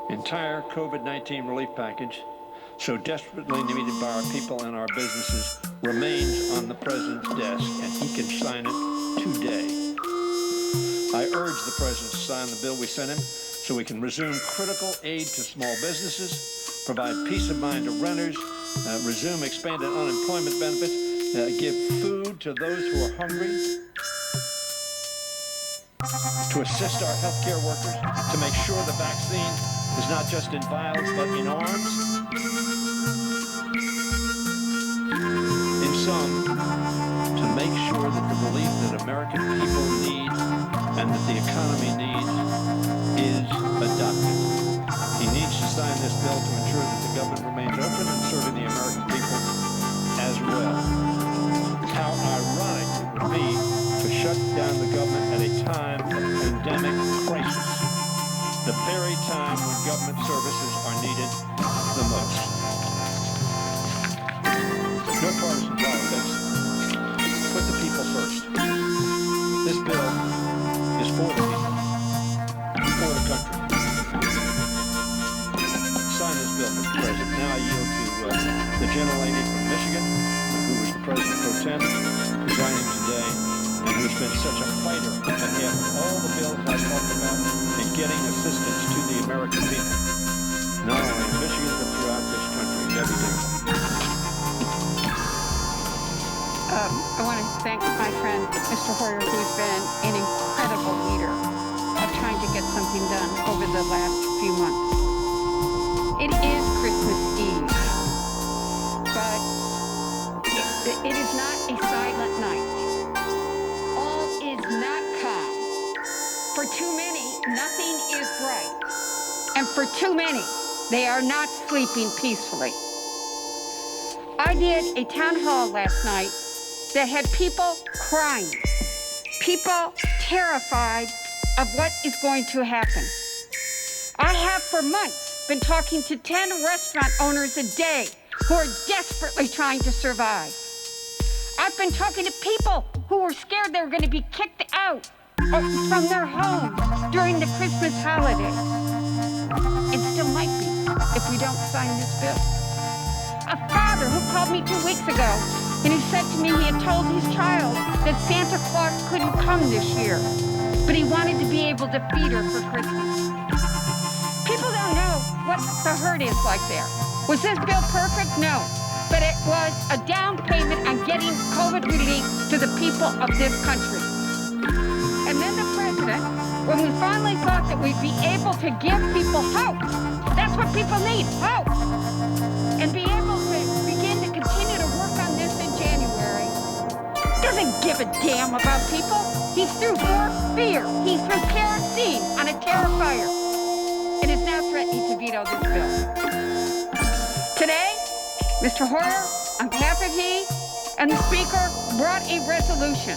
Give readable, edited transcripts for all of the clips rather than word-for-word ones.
entire COVID-19 relief package, so desperately needed by our people and our businesses, remains on the President's desk, and he can sign it today. I urge the President to sign the bill we sent him so we can resume critical aid to small businesses, provide peace of mind to renters, resume expanded unemployment benefits, give food to those who are hungry, to assist our healthcare workers, to make sure the vaccine is not just in vials but in arms. In sum, to make sure that the relief that American people need and that the economy needs is adopted. He needs to sign this bill to ensure that the government remains open and serving the American people as well. How ironic it would be to shut down the government at a time of pandemic crisis, the very time when government services are needed the most. No partisan politics. Put the people first. This bill is for the people, for the country. Sign this bill, Mr. President. Now I yield to the gentlelady from Michigan, who was the President pro tem, resigning today, and who's been such a fighter on behalf of all the bills I talked about in getting assistance to the American people, not only in Michigan, but throughout this country. Debbie Dingle. I want to thank my friend, Mr. Hoyer, who's been an incredible leader of trying to get something done over the last few months. It is Christmas Eve, but it is not a silent night. All is not calm. For too many, nothing is bright. And for too many, they are not sleeping peacefully. I did a town hall last night that had people crying, people terrified of what is going to happen. I have for months been talking to 10 restaurant owners a day who are desperately trying to survive. I've been talking to people who were scared they were going to be kicked out from their homes during the Christmas holidays. And still might be if we don't sign this bill. A father who called me 2 weeks ago and he said to me he had told his child that Santa Claus couldn't come this year, but he wanted to be able to feed her for Christmas. People don't know what the hurt is like there. Was this bill perfect? No. But it was a down payment on getting COVID relief to the people of this country. And then the president, when we finally thought that we'd be able to give people hope, that's what people need, hope, and be able to begin to continue to work on this in January, doesn't give a damn about people. He threw forth fear. He threw kerosene on a terrifier and is now threatening to veto this bill. Today, Mr. Hoyer, on behalf of he and the Speaker, brought a resolution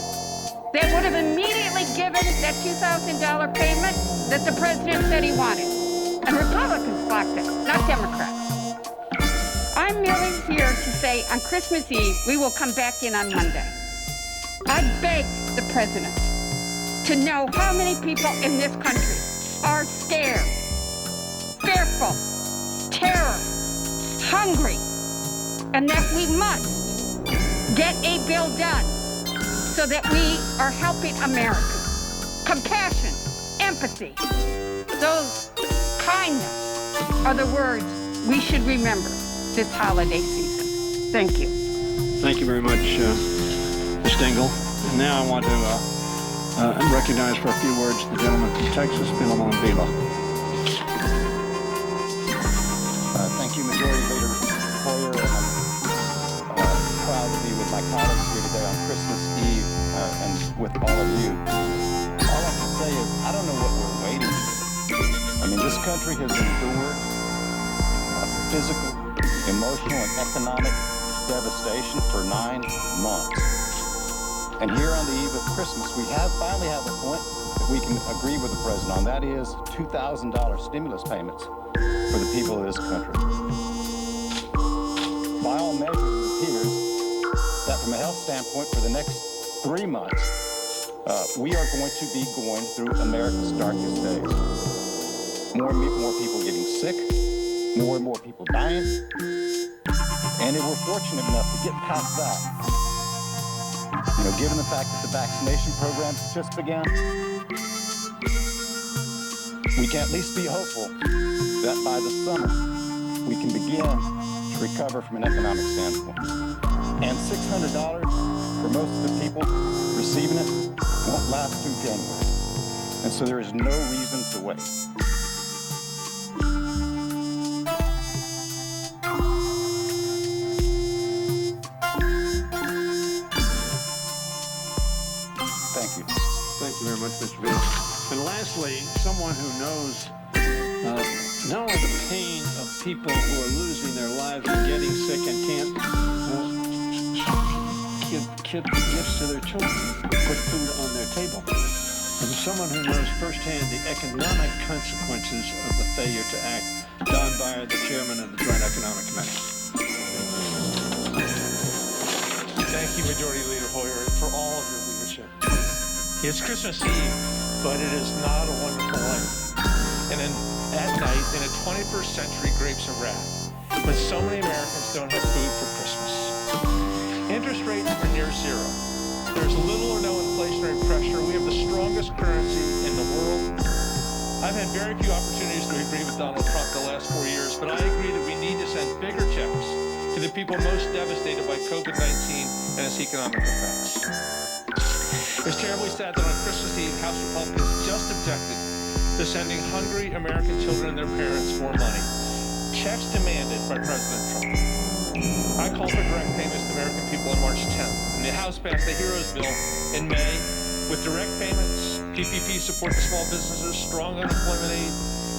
that would have immediately given that $2,000 payment that the President said he wanted. And Republicans blocked it, not Democrats. I'm merely here to say on Christmas Eve, we will come back in on Monday. I beg the President to know how many people in this country are scared, fearful, terror, hungry, and that we must get a bill done so that we are helping Americans. Compassion, empathy, those kindness are the words we should remember this holiday season. Thank you. Thank you very much, Ms. Dingle. And now I want to recognize for a few words the gentleman from Texas, Philemon Vila. Thank you, Majority Leader Hoyer, and I'm proud to be with my colleagues here today on Christmas Eve and with all of you. All I can say is I don't know what we're waiting for. I mean, this country has endured physical, emotional, and economic devastation for 9 months. And here on the eve of Christmas, we finally have a point that we can agree with the President on. That is $2,000 stimulus payments for the people of this country. By all measures, it appears that from a health standpoint, for the next 3 months, we are going to be going through America's darkest days. More people getting sick. more and more people dying. And if we're fortunate enough to get past that, given the fact that the vaccination programs just began, we can at least be hopeful that by the summer, we can begin to recover from an economic standpoint. And $600 for most of the people receiving it won't last through January. And so there is no reason to wait. Thank you. Thank you very much, Mr. Beale. And lastly, someone who knows not only the pain of people who are losing their lives and getting sick and can't give gifts to their children, put food on their table. And someone who knows firsthand the economic consequences of the failure to act, Don Beyer, the chairman of the Joint Economic Committee. Thank you, Majority Leader Hoyer, for all of your leadership. It's Christmas Eve, but it is not a wonderful life. And at night, in a 21st century grapes of wrath, when so many Americans don't have food for Christmas. Interest rates are near zero. There's little or no inflationary pressure. We have the strongest currency in the world. I've had very few opportunities to agree with Donald Trump the last 4 years, but I agree that we need to send bigger checks to the people most devastated by COVID-19 and its economic effects. It's terribly sad that on Christmas Eve, House Republicans just objected to sending hungry American children and their parents more money. Checks demanded by President Trump. I called for direct payments to American people on March 10th, and the House passed the HEROES bill in May with direct payments, PPP support to small businesses, strong unemployment aid,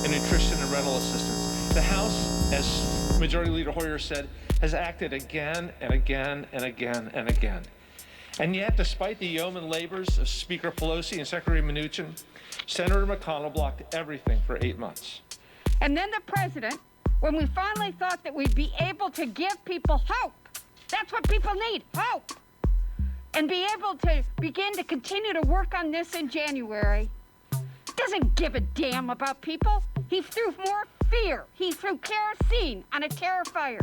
and nutrition and rental assistance. The House, as Majority Leader Hoyer said, has acted again and again and again and again. And yet, despite the yeoman labors of Speaker Pelosi and Secretary Mnuchin, Senator McConnell blocked everything for 8 months. And then the president, when we finally thought that we'd be able to give people hope, that's what people need, hope, and be able to begin to continue to work on this in January, doesn't give a damn about people. He threw more fear. He threw kerosene on a terrifier.